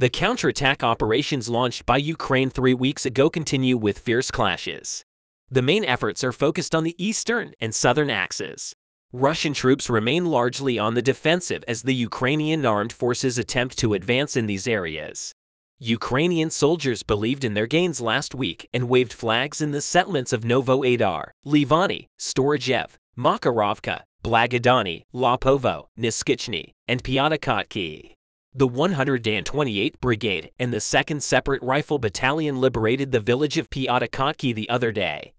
The counterattack operations launched by Ukraine 3 weeks ago continue with fierce clashes. The main efforts are focused on the eastern and southern axes. Russian troops remain largely on the defensive as the Ukrainian armed forces attempt to advance in these areas. Ukrainian soldiers believed in their gains last week and waved flags in the settlements of Novoaidar, Livani, Storijev, Makarovka, Blagodany, Lapovo, Niskichny, and Pyatakotki. The 128th Brigade and the 2nd Separate Rifle Battalion liberated the village of Pyatakotki the other day.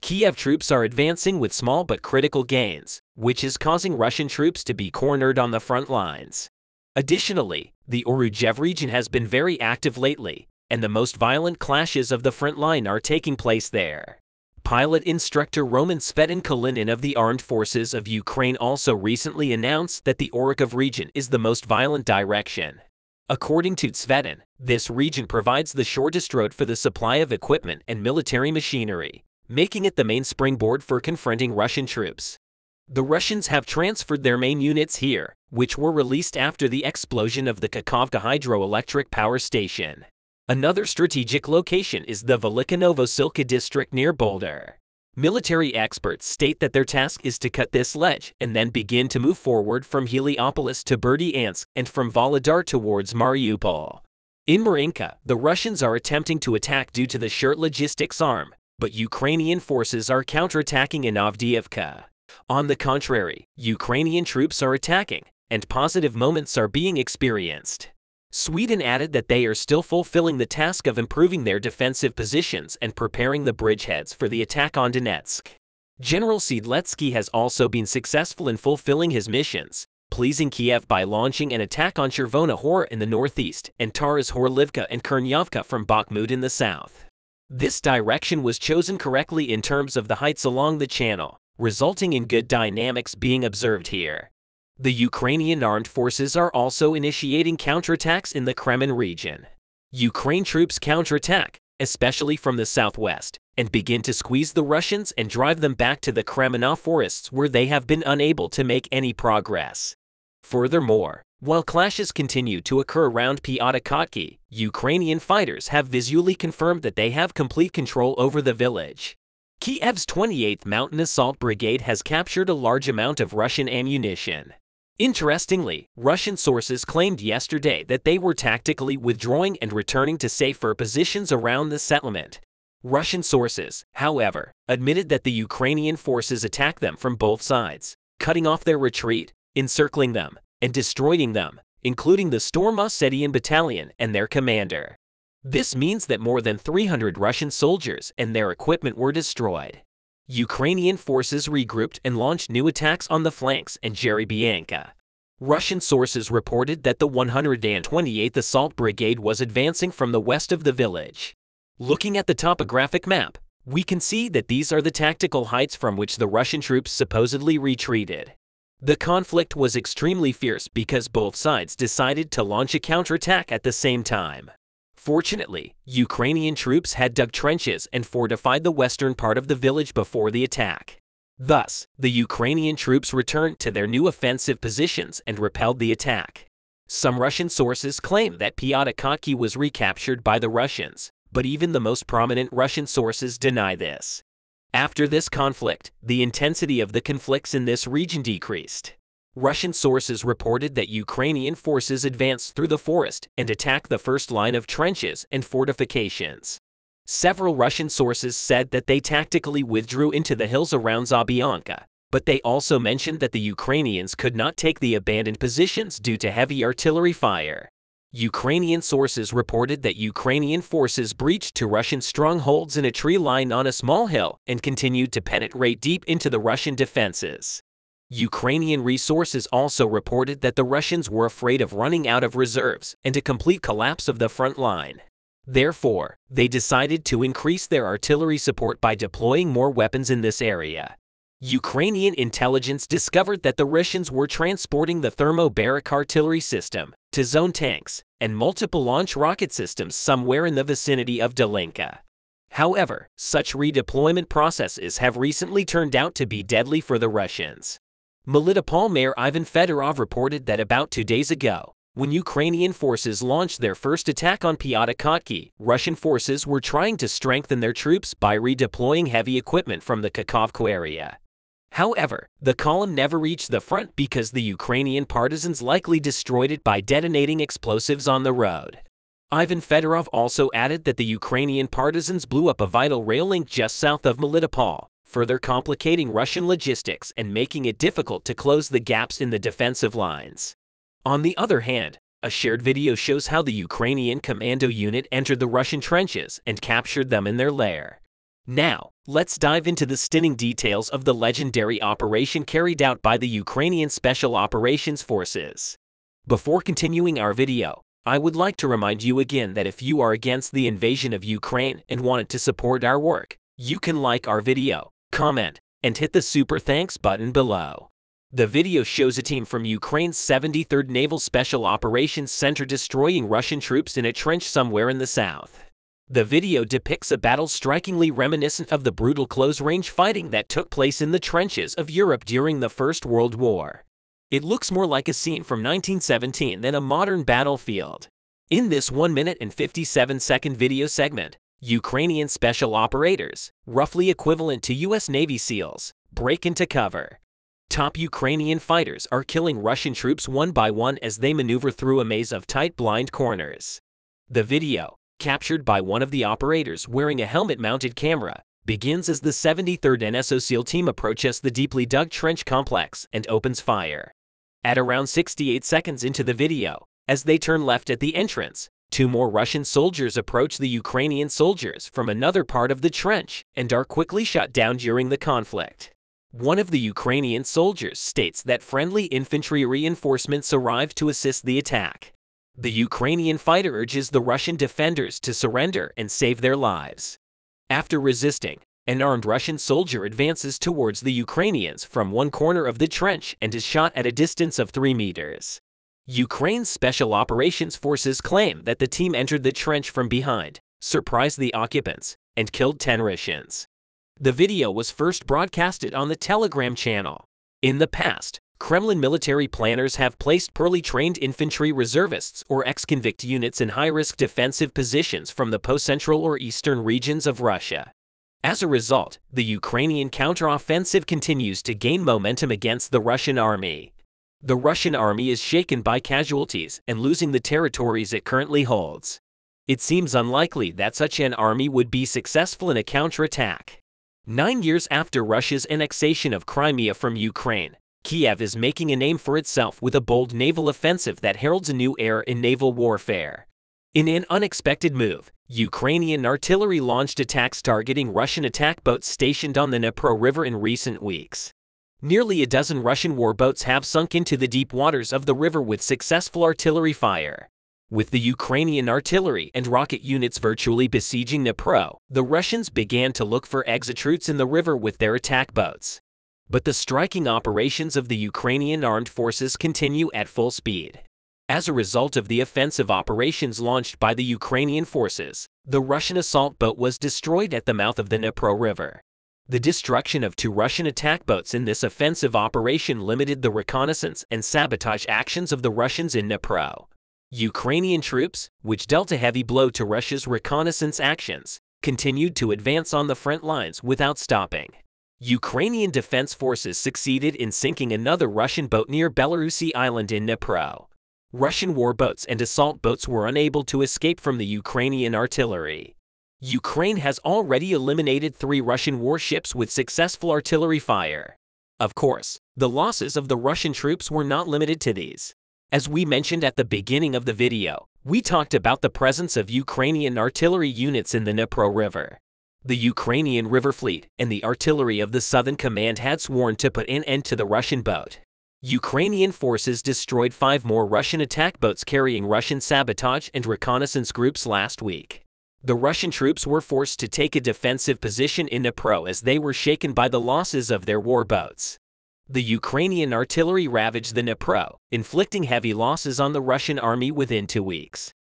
Kiev troops are advancing with small but critical gains, which is causing Russian troops to be cornered on the front lines. Additionally, the Orujev region has been very active lately, and the most violent clashes of the front line are taking place there. Pilot instructor Roman Svetian-Kalinin of the Armed Forces of Ukraine also recently announced that the Orujev region is the most violent direction. According to Svetian, this region provides the shortest road for the supply of equipment and military machinery, making it the main springboard for confronting Russian troops. The Russians have transferred their main units here, which were released after the explosion of the Kakhovka hydroelectric power station. Another strategic location is the Velika Novosilka district near Boulder. Military experts state that their task is to cut this ledge and then begin to move forward from Heliopolis to Berdyansk and from Volodar towards Mariupol. In Marinka, the Russians are attempting to attack due to the short logistics arm, but Ukrainian forces are counterattacking in Avdiivka. On the contrary, Ukrainian troops are attacking, and positive moments are being experienced. Sweden added that they are still fulfilling the task of improving their defensive positions and preparing the bridgeheads for the attack on Donetsk. General Siedletsky has also been successful in fulfilling his missions, pleasing Kiev by launching an attack on Chervona Hora in the northeast and Taras Horlivka and Kernyavka from Bakhmut in the south. This direction was chosen correctly in terms of the heights along the channel, resulting in good dynamics being observed here. The Ukrainian armed forces are also initiating counterattacks in the Kremen region. Ukraine troops counterattack, especially from the southwest, and begin to squeeze the Russians and drive them back to the Kremenna forests where they have been unable to make any progress. Furthermore, while clashes continue to occur around Pyatakotki, Ukrainian fighters have visually confirmed that they have complete control over the village. Kiev's 28th Mountain Assault Brigade has captured a large amount of Russian ammunition. Interestingly, Russian sources claimed yesterday that they were tactically withdrawing and returning to safer positions around the settlement. Russian sources, however, admitted that the Ukrainian forces attacked them from both sides, cutting off their retreat, encircling them, and destroying them, including the Storm Ossetian Battalion and their commander. This means that more than 300 Russian soldiers and their equipment were destroyed. Ukrainian forces regrouped and launched new attacks on the flanks and Jerebianka. Russian sources reported that the 128th Assault Brigade was advancing from the west of the village. Looking at the topographic map, we can see that these are the tactical heights from which the Russian troops supposedly retreated. The conflict was extremely fierce because both sides decided to launch a counterattack at the same time. Fortunately, Ukrainian troops had dug trenches and fortified the western part of the village before the attack. Thus, the Ukrainian troops returned to their new offensive positions and repelled the attack. Some Russian sources claim that Pyatakotki was recaptured by the Russians, but even the most prominent Russian sources deny this. After this conflict, the intensity of the conflicts in this region decreased. Russian sources reported that Ukrainian forces advanced through the forest and attacked the first line of trenches and fortifications. Several Russian sources said that they tactically withdrew into the hills around Zabyanka, but they also mentioned that the Ukrainians could not take the abandoned positions due to heavy artillery fire. Ukrainian sources reported that Ukrainian forces breached to Russian strongholds in a tree line on a small hill and continued to penetrate deep into the Russian defenses. Ukrainian resources also reported that the Russians were afraid of running out of reserves and a complete collapse of the front line. Therefore, they decided to increase their artillery support by deploying more weapons in this area. Ukrainian intelligence discovered that the Russians were transporting the thermobaric artillery system, T-zone tanks, and multiple launch rocket systems somewhere in the vicinity of Dolinka. However, such redeployment processes have recently turned out to be deadly for the Russians. Melitopol Mayor Ivan Fedorov reported that about 2 days ago, When Ukrainian forces launched their first attack on Pyatakotki, Russian forces were trying to strengthen their troops by redeploying heavy equipment from the Kakhovka area. However, the column never reached the front because the Ukrainian partisans likely destroyed it by detonating explosives on the road. Ivan Fedorov also added that the Ukrainian partisans blew up a vital rail link just south of Melitopol, further complicating Russian logistics and making it difficult to close the gaps in the defensive lines. On the other hand, a shared video shows how the Ukrainian commando unit entered the Russian trenches and captured them in their lair. Now, let's dive into the stunning details of the legendary operation carried out by the Ukrainian Special Operations Forces. Before continuing our video, I would like to remind you again that if you are against the invasion of Ukraine and wanted to support our work, you can like our video, comment, and hit the super thanks button below. The video shows a team from Ukraine's 73rd Naval Special Operations Center destroying Russian troops in a trench somewhere in the south. The video depicts a battle strikingly reminiscent of the brutal close-range fighting that took place in the trenches of Europe during the First World War. It looks more like a scene from 1917 than a modern battlefield. In this 1-minute and 57-second video segment, Ukrainian special operators, roughly equivalent to US Navy SEALs, break into cover. Top Ukrainian fighters are killing Russian troops one by one as they maneuver through a maze of tight blind corners. The video, captured by one of the operators wearing a helmet-mounted camera, begins as the 73rd NSO SEAL team approaches the deeply dug trench complex and opens fire. At around 68 seconds into the video, as they turn left at the entrance, 2 more Russian soldiers approach the Ukrainian soldiers from another part of the trench and are quickly shot down during the conflict. One of the Ukrainian soldiers states that friendly infantry reinforcements arrived to assist the attack. The Ukrainian fighter urges the Russian defenders to surrender and save their lives. After resisting, an armed Russian soldier advances towards the Ukrainians from one corner of the trench and is shot at a distance of 3 meters. Ukraine's Special Operations Forces claim that the team entered the trench from behind, surprised the occupants, and killed 10 Russians. The video was first broadcasted on the Telegram channel. In the past, Kremlin military planners have placed poorly trained infantry reservists or ex-convict units in high-risk defensive positions from the post-central or eastern regions of Russia. As a result, the Ukrainian counteroffensive continues to gain momentum against the Russian army. The Russian army is shaken by casualties and losing the territories it currently holds. It seems unlikely that such an army would be successful in a counterattack. 9 years after Russia's annexation of Crimea from Ukraine, Kiev is making a name for itself with a bold naval offensive that heralds a new era in naval warfare. In an unexpected move, Ukrainian artillery launched attacks targeting Russian attack boats stationed on the Dnipro River in recent weeks. Nearly a dozen Russian warboats have sunk into the deep waters of the river with successful artillery fire. With the Ukrainian artillery and rocket units virtually besieging Dnipro, the Russians began to look for exit routes in the river with their attack boats. But the striking operations of the Ukrainian armed forces continue at full speed. As a result of the offensive operations launched by the Ukrainian forces, the Russian assault boat was destroyed at the mouth of the Dnipro River. The destruction of 2 Russian attack boats in this offensive operation limited the reconnaissance and sabotage actions of the Russians in Dnipro. Ukrainian troops, which dealt a heavy blow to Russia's reconnaissance actions, continued to advance on the front lines without stopping. Ukrainian defense forces succeeded in sinking another Russian boat near Belarusi Island in Dnipro. Russian warboats and assault boats were unable to escape from the Ukrainian artillery. Ukraine has already eliminated 3 Russian warships with successful artillery fire. Of course, the losses of the Russian troops were not limited to these. As we mentioned at the beginning of the video, we talked about the presence of Ukrainian artillery units in the Dnipro River. The Ukrainian River Fleet and the artillery of the Southern Command had sworn to put an end to the Russian boat. Ukrainian forces destroyed 5 more Russian attack boats carrying Russian sabotage and reconnaissance groups last week. The Russian troops were forced to take a defensive position in Dnipro as they were shaken by the losses of their warboats. The Ukrainian artillery ravaged the Dnipro, inflicting heavy losses on the Russian army within 2 weeks.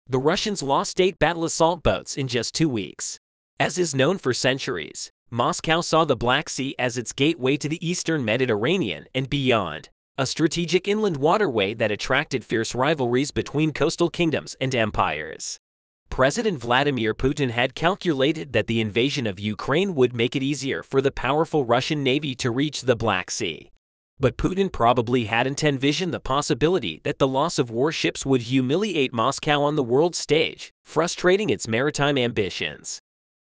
The Russians lost 8 battle assault boats in just 2 weeks. As is known for centuries, Moscow saw the Black Sea as its gateway to the Eastern Mediterranean and beyond. a strategic inland waterway that attracted fierce rivalries between coastal kingdoms and empires. President Vladimir Putin had calculated that the invasion of Ukraine would make it easier for the powerful Russian Navy to reach the Black Sea. But Putin probably hadn't envisioned the possibility that the loss of warships would humiliate Moscow on the world stage, frustrating its maritime ambitions.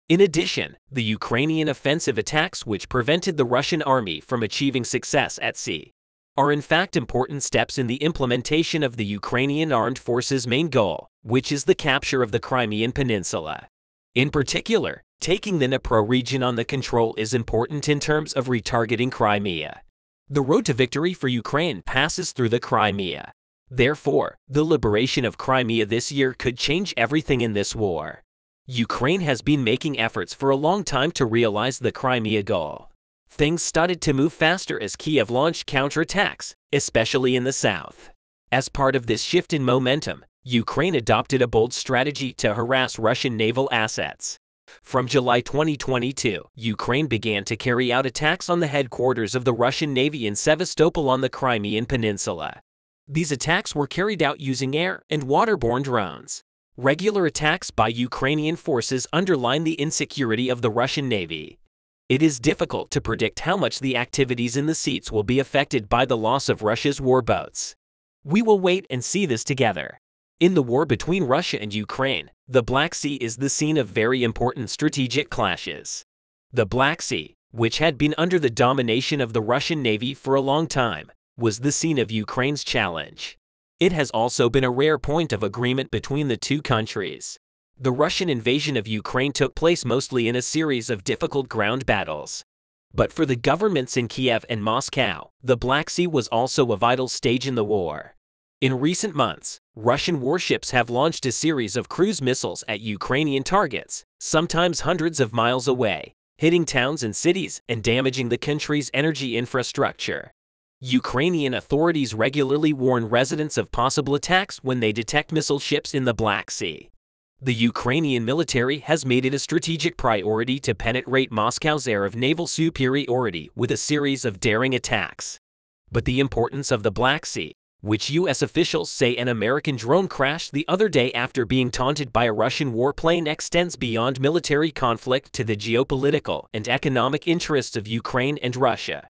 In addition, the Ukrainian offensive attacks, which prevented the Russian army from achieving success at sea, are in fact important steps in the implementation of the Ukrainian armed forces' main goal, which is the capture of the Crimean Peninsula. In particular, taking the Dnipro region under control is important in terms of retargeting Crimea. The road to victory for Ukraine passes through the Crimea. Therefore, the liberation of Crimea this year could change everything in this war. Ukraine has been making efforts for a long time to realize the Crimea goal. Things started to move faster as Kiev launched counterattacks, especially in the south. As part of this shift in momentum, Ukraine adopted a bold strategy to harass Russian naval assets. From July 2022, Ukraine began to carry out attacks on the headquarters of the Russian Navy in Sevastopol on the Crimean Peninsula. These attacks were carried out using air and waterborne drones. Regular attacks by Ukrainian forces underline the insecurity of the Russian Navy. It is difficult to predict how much the activities in the seas will be affected by the loss of Russia's warboats. We will wait and see this together. In the war between Russia and Ukraine, the Black Sea is the scene of very important strategic clashes. The Black Sea, which had been under the domination of the Russian Navy for a long time, was the scene of Ukraine's challenge. It has also been a rare point of agreement between the two countries. The Russian invasion of Ukraine took place mostly in a series of difficult ground battles. But for the governments in Kiev and Moscow, the Black Sea was also a vital stage in the war. In recent months, Russian warships have launched a series of cruise missiles at Ukrainian targets, sometimes hundreds of miles away, hitting towns and cities and damaging the country's energy infrastructure. Ukrainian authorities regularly warn residents of possible attacks when they detect missile ships in the Black Sea. The Ukrainian military has made it a strategic priority to penetrate Moscow's air of naval superiority with a series of daring attacks. But the importance of the Black Sea, which U.S. officials say an American drone crashed the other day after being taunted by a Russian warplane, extends beyond military conflict to the geopolitical and economic interests of Ukraine and Russia.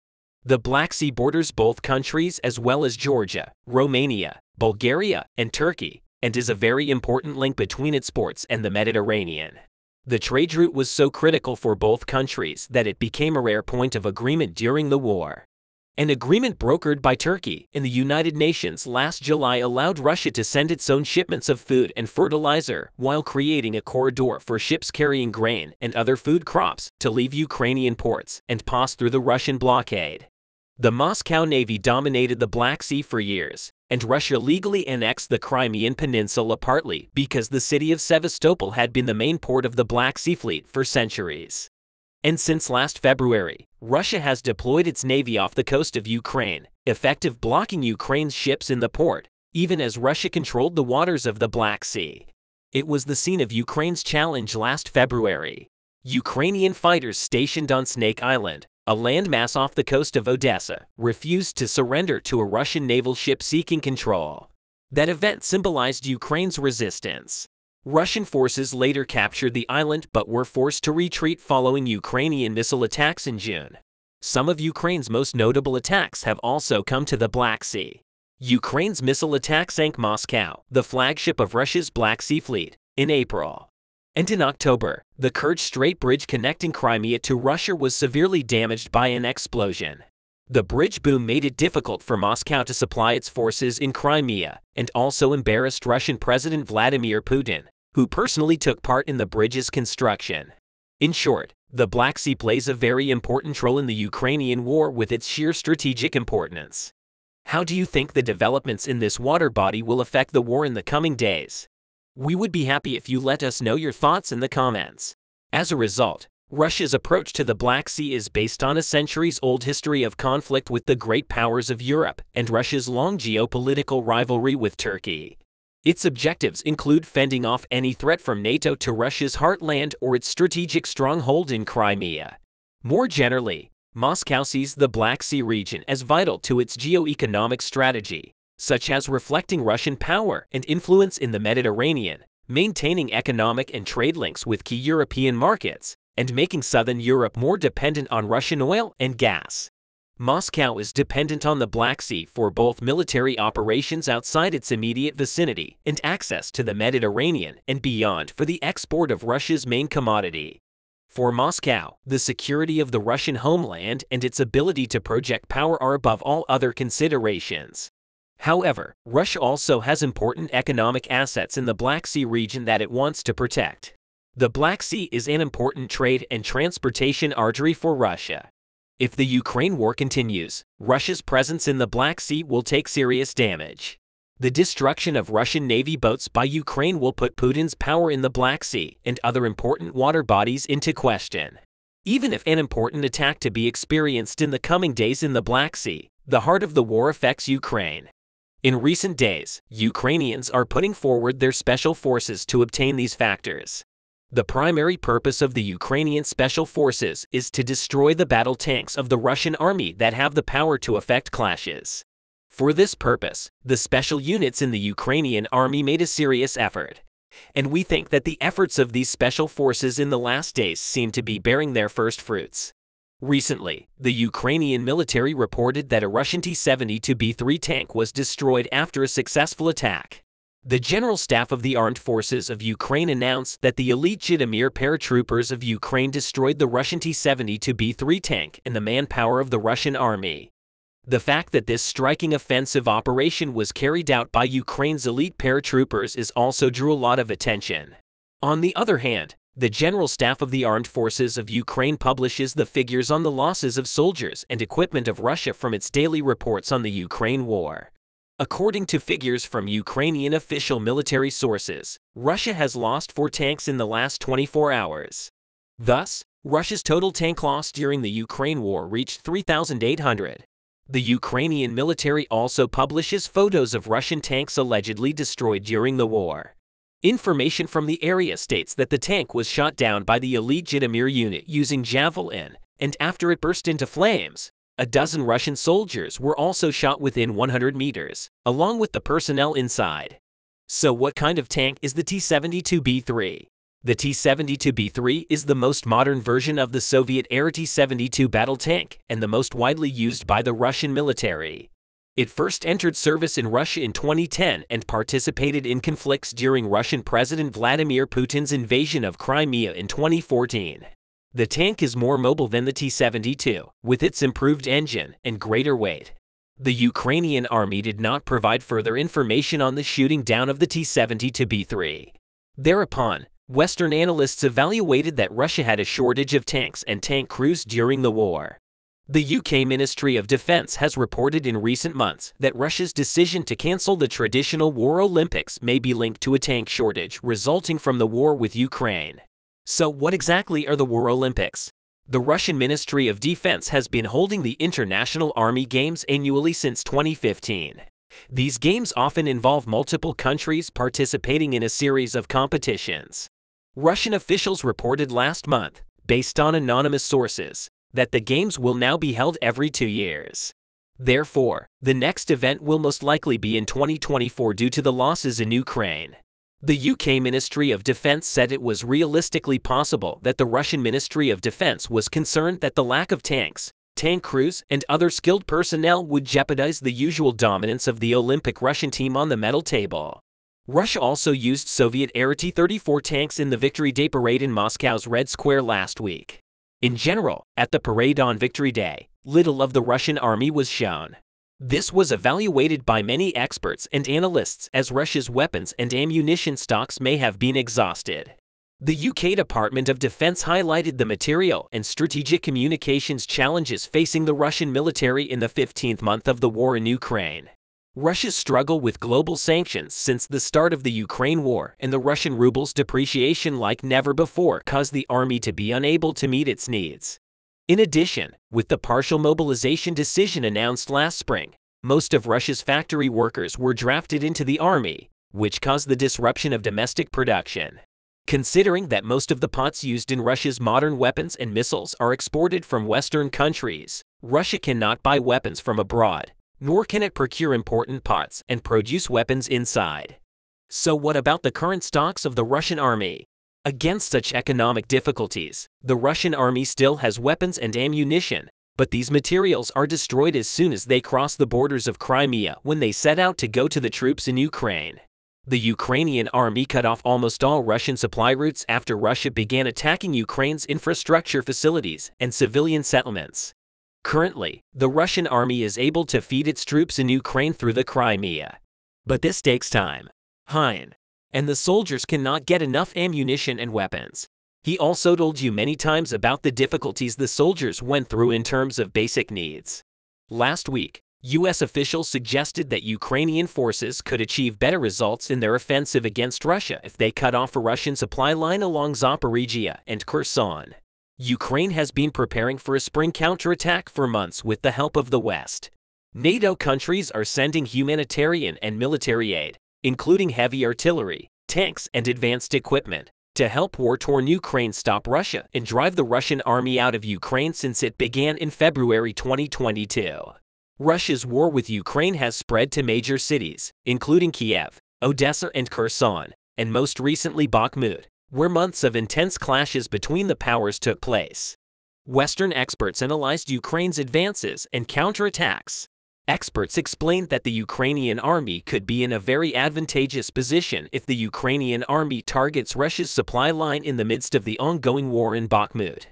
The Black Sea borders both countries as well as Georgia, Romania, Bulgaria, and Turkey, and is a very important link between its ports and the Mediterranean. The trade route was so critical for both countries that it became a rare point of agreement during the war. An agreement brokered by Turkey in the United Nations last July allowed Russia to send its own shipments of food and fertilizer while creating a corridor for ships carrying grain and other food crops to leave Ukrainian ports and pass through the Russian blockade. The Moscow Navy dominated the Black Sea for years, and Russia legally annexed the Crimean Peninsula partly because the city of Sevastopol had been the main port of the Black Sea Fleet for centuries. And since last February, Russia has deployed its navy off the coast of Ukraine, effectively blocking Ukraine's ships in the port, even as Russia controlled the waters of the Black Sea. It was the scene of Ukraine's challenge last February. Ukrainian fighters stationed on Snake Island, a landmass off the coast of Odessa, refused to surrender to a Russian naval ship seeking control. That event symbolized Ukraine's resistance. Russian forces later captured the island but were forced to retreat following Ukrainian missile attacks in June. Some of Ukraine's most notable attacks have also come to the Black Sea. Ukraine's missile attack sank Moscow, the flagship of Russia's Black Sea Fleet, in April. And in October, the Kerch Strait bridge connecting Crimea to Russia was severely damaged by an explosion. The bridge boom made it difficult for Moscow to supply its forces in Crimea, and also embarrassed Russian President Vladimir Putin, who personally took part in the bridge's construction. In short, the Black Sea plays a very important role in the Ukrainian war with its sheer strategic importance. How do you think the developments in this water body will affect the war in the coming days? We would be happy if you let us know your thoughts in the comments. As a result, Russia's approach to the Black Sea is based on a centuries-old history of conflict with the great powers of Europe and Russia's long geopolitical rivalry with Turkey. Its objectives include fending off any threat from NATO to Russia's heartland or its strategic stronghold in Crimea. More generally, Moscow sees the Black Sea region as vital to its geo-economic strategy, such as reflecting Russian power and influence in the Mediterranean, maintaining economic and trade links with key European markets, and making southern Europe more dependent on Russian oil and gas. Moscow is dependent on the Black Sea for both military operations outside its immediate vicinity and access to the Mediterranean and beyond for the export of Russia's main commodity. For Moscow, the security of the Russian homeland and its ability to project power are above all other considerations. However, Russia also has important economic assets in the Black Sea region that it wants to protect. The Black Sea is an important trade and transportation artery for Russia. If the Ukraine war continues, Russia's presence in the Black Sea will take serious damage. The destruction of Russian Navy boats by Ukraine will put Putin's power in the Black Sea and other important water bodies into question. Even if an important attack to be experienced in the coming days in the Black Sea, the heart of the war affects Ukraine. In recent days, Ukrainians are putting forward their special forces to obtain these factors. The primary purpose of the Ukrainian Special Forces is to destroy the battle tanks of the Russian army that have the power to effect clashes. For this purpose, the special units in the Ukrainian army made a serious effort. And we think that the efforts of these special forces in the last days seem to be bearing their first fruits. Recently, the Ukrainian military reported that a Russian T-72B3 tank was destroyed after a successful attack. The General Staff of the Armed Forces of Ukraine announced that the elite Zhytomyr paratroopers of Ukraine destroyed the Russian T-72B3 tank and the manpower of the Russian army. The fact that this striking offensive operation was carried out by Ukraine's elite paratroopers is also drew a lot of attention. On the other hand, the General Staff of the Armed Forces of Ukraine publishes the figures on the losses of soldiers and equipment of Russia from its daily reports on the Ukraine war. According to figures from Ukrainian official military sources, Russia has lost 4 tanks in the last 24 hours. Thus, Russia's total tank loss during the Ukraine war reached 3,800. The Ukrainian military also publishes photos of Russian tanks allegedly destroyed during the war. Information from the area states that the tank was shot down by the elite Zhytomyr unit using javelin, and after it burst into flames, a dozen Russian soldiers were also shot within 100 meters, along with the personnel inside. So what kind of tank is the T-72B3? The T-72B3 is the most modern version of the Soviet-era T-72 battle tank and the most widely used by the Russian military. It first entered service in Russia in 2010 and participated in conflicts during Russian President Vladimir Putin's invasion of Crimea in 2014. The tank is more mobile than the T-72, with its improved engine and greater weight. The Ukrainian army did not provide further information on the shooting down of the T-72B3. Thereupon, Western analysts evaluated that Russia had a shortage of tanks and tank crews during the war. The UK Ministry of Defence has reported in recent months that Russia's decision to cancel the traditional War Olympics may be linked to a tank shortage resulting from the war with Ukraine. So what exactly are the War Olympics? The Russian Ministry of Defense has been holding the International Army Games annually since 2015. These games often involve multiple countries participating in a series of competitions. Russian officials reported last month, based on anonymous sources, that the games will now be held every 2 years. Therefore, the next event will most likely be in 2024 due to the losses in Ukraine. The UK Ministry of Defence said it was realistically possible that the Russian Ministry of Defence was concerned that the lack of tanks, tank crews, and other skilled personnel would jeopardize the usual dominance of the Olympic Russian team on the medal table. Russia also used Soviet-era T-34 tanks in the Victory Day parade in Moscow's Red Square last week. In general, at the parade on Victory Day, little of the Russian army was shown. This was evaluated by many experts and analysts as Russia's weapons and ammunition stocks may have been exhausted. The UK Department of Defense highlighted the material and strategic communications challenges facing the Russian military in the 15th month of the war in Ukraine. Russia's struggle with global sanctions since the start of the Ukraine war and the Russian ruble's depreciation like never before caused the army to be unable to meet its needs. In addition, with the partial mobilization decision announced last spring, most of Russia's factory workers were drafted into the army, which caused the disruption of domestic production. Considering that most of the parts used in Russia's modern weapons and missiles are exported from Western countries, Russia cannot buy weapons from abroad, nor can it procure important parts and produce weapons inside. So what about the current stocks of the Russian army? Against such economic difficulties, the Russian army still has weapons and ammunition, but these materials are destroyed as soon as they cross the borders of Crimea when they set out to go to the troops in Ukraine. The Ukrainian army cut off almost all Russian supply routes after Russia began attacking Ukraine's infrastructure facilities and civilian settlements. Currently, the Russian army is able to feed its troops in Ukraine through the Crimea. But this takes time. And the soldiers cannot get enough ammunition and weapons. He also told you many times about the difficulties the soldiers went through in terms of basic needs. Last week, U.S. officials suggested that Ukrainian forces could achieve better results in their offensive against Russia if they cut off a Russian supply line along Zaporizhia and Kherson. Ukraine has been preparing for a spring counterattack for months with the help of the West. NATO countries are sending humanitarian and military aid, including heavy artillery, tanks, and advanced equipment, to help war-torn Ukraine stop Russia and drive the Russian army out of Ukraine since it began in February 2022. Russia's war with Ukraine has spread to major cities, including Kiev, Odessa, and Kherson, and most recently Bakhmut, where months of intense clashes between the powers took place. Western experts analyzed Ukraine's advances and counterattacks. Experts explained that the Ukrainian army could be in a very advantageous position if the Ukrainian army targets Russia's supply line in the midst of the ongoing war in Bakhmut.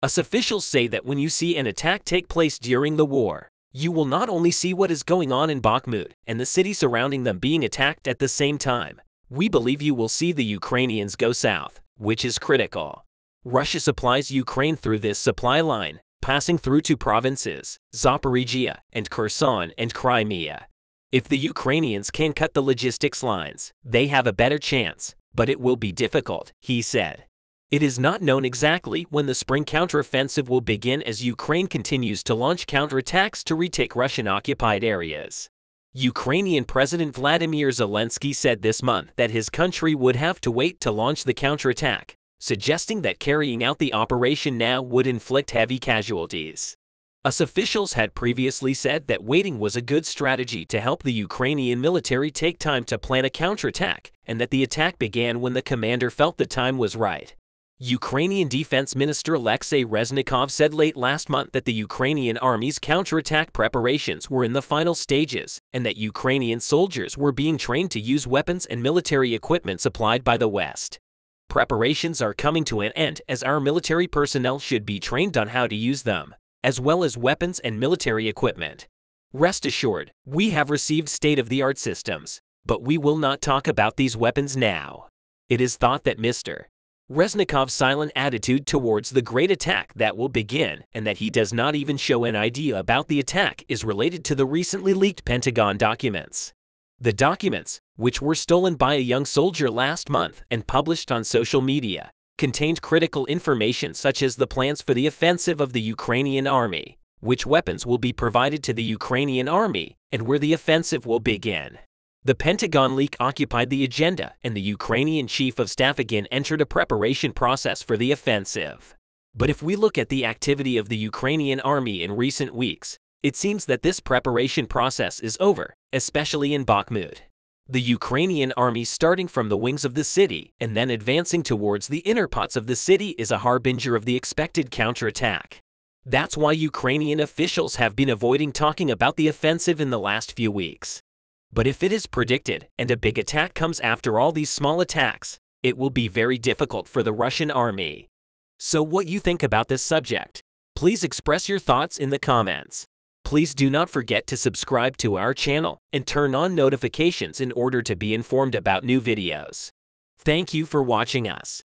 US officials say that when you see an attack take place during the war, you will not only see what is going on in Bakhmut and the city surrounding them being attacked at the same time, we believe you will see the Ukrainians go south, which is critical. Russia supplies Ukraine through this supply line, passing through two provinces, Zaporizhia and Kherson and Crimea. If the Ukrainians can cut the logistics lines, they have a better chance, but it will be difficult, he said. It is not known exactly when the spring counteroffensive will begin as Ukraine continues to launch counterattacks to retake Russian-occupied areas. Ukrainian President Vladimir Zelensky said this month that his country would have to wait to launch the counterattack, suggesting that carrying out the operation now would inflict heavy casualties. US officials had previously said that waiting was a good strategy to help the Ukrainian military take time to plan a counterattack, and that the attack began when the commander felt the time was right. Ukrainian Defense Minister Alexei Reznikov said late last month that the Ukrainian army's counterattack preparations were in the final stages, and that Ukrainian soldiers were being trained to use weapons and military equipment supplied by the West. Preparations are coming to an end as our military personnel should be trained on how to use them, as well as weapons and military equipment. Rest assured, we have received state-of-the-art systems, but we will not talk about these weapons now. It is thought that Mr. Reznikov's silent attitude towards the great attack that will begin, and that he does not even show an idea about the attack, is related to the recently leaked Pentagon documents. The documents, which were stolen by a young soldier last month and published on social media, contained critical information such as the plans for the offensive of the Ukrainian army, which weapons will be provided to the Ukrainian army, and where the offensive will begin. The Pentagon leak occupied the agenda, and the Ukrainian chief of staff again entered a preparation process for the offensive. But if we look at the activity of the Ukrainian army in recent weeks, it seems that this preparation process is over, especially in Bakhmut. The Ukrainian army starting from the wings of the city and then advancing towards the inner parts of the city is a harbinger of the expected counterattack. That's why Ukrainian officials have been avoiding talking about the offensive in the last few weeks. But if it is predicted and a big attack comes after all these small attacks, it will be very difficult for the Russian army. So what you think about this subject? Please express your thoughts in the comments. Please do not forget to subscribe to our channel and turn on notifications in order to be informed about new videos. Thank you for watching us.